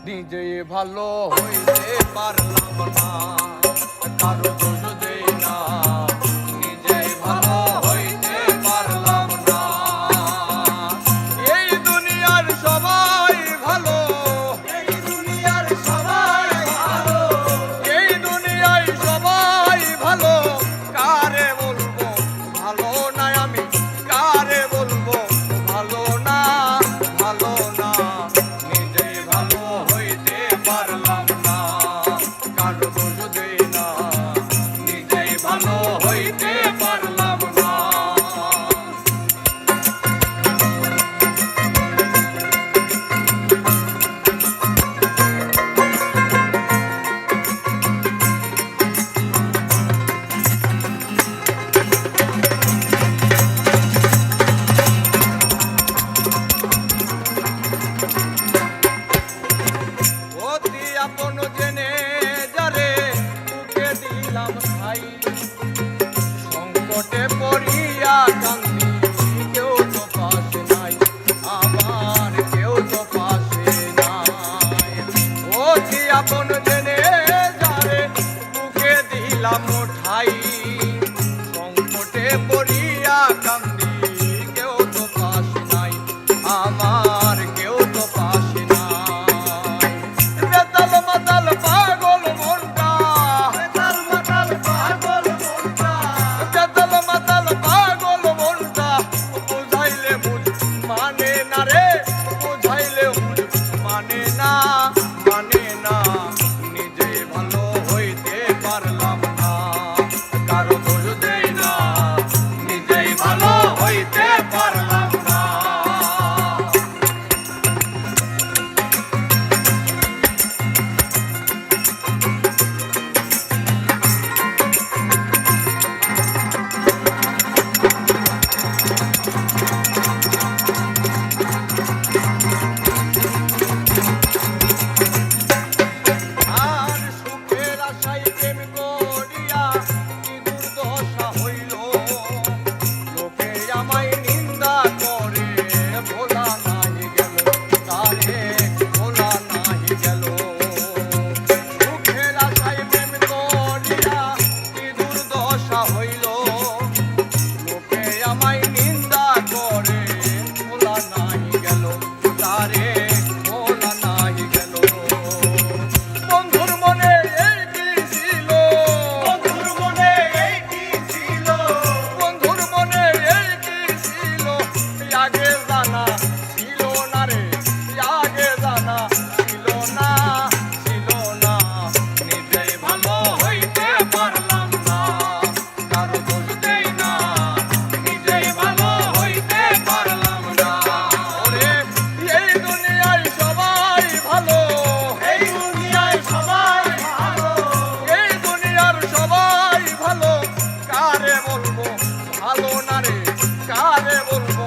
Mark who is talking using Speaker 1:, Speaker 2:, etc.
Speaker 1: নিজে ভালো হইতে পারলাম না, কারো দোষ দেই না। নিজে ভালো হইতে পারলাম না। এই দুনিয়ার সবাই ভালো, এই দুনিয়ার সবাই ভালো, এই দুনিয়ায় সবাই ভালো। কারে বলবো ভালো না আমি, কারে বলবো ভালো না, ভালো না। নিজে ভালো হইতে পারলাম না, কারো দোষ দেই না। নিজে ভালো হইতে পারলাম না। অতি আপন জেনে যারে বুকে দিলাম ঠাই, সংকটে পড়িয়া কান্দি কেউ তো পাশে নাই, আমার কেউ তো পাশে নাই। অতি আপন জেনে যারে বুকে দিলাম ঠাই, সংকটে পড়িয়া কান্দি কেউ তো পাশে নাই, আমার কেউ তো পাশে নাই। বেতাল মাতাল পাগল মনটা, বেতাল মাতাল পাগল মনটা, বেতাল মাতাল পাগল মনটা। বুঝাইলে বুঝ মানে না রে, বুঝাইলে বুঝ মানে না, মানে না। নিজে ভালো হইতে পারলাম না, কারো দোষ দেই না। নিজেই ভালো হইতে পারলাম না। আর সুখের আশায় প্রেম করিয়া কি দুর্দশা হইল, লোকে আমায় নিন্দা করে ভোলা নাহি গেল, তারে ভোলা নাহি গেল। সুখের আশায় প্রেম করিয়া কি দুর্দশা হইল, লোকে আমায় নিন্দা করে ভোলা নাহি গেল, তারে ভোলা নাহি গেল। বন্ধুর মনে এই কি ছিল, বন্ধুর মনে এই কি ছিল, বন্ধুর মনে এই কি ছিল। আগে জানা ছিল না রে, আগে জানা ছিল না, ছিল না। নিজেই ভালো হইতে পারলাম না, কারো দোষ দেই না। নিজেই ভালো হইতে পারলাম না। ওরে এই দুনিয়ায় সবাই ভালো, এই দুনিয়ায় সবাই ভালো, এই দুনিয়ার সবাই ভালো। কারে বলবো ভালো না রে, কারে বলবো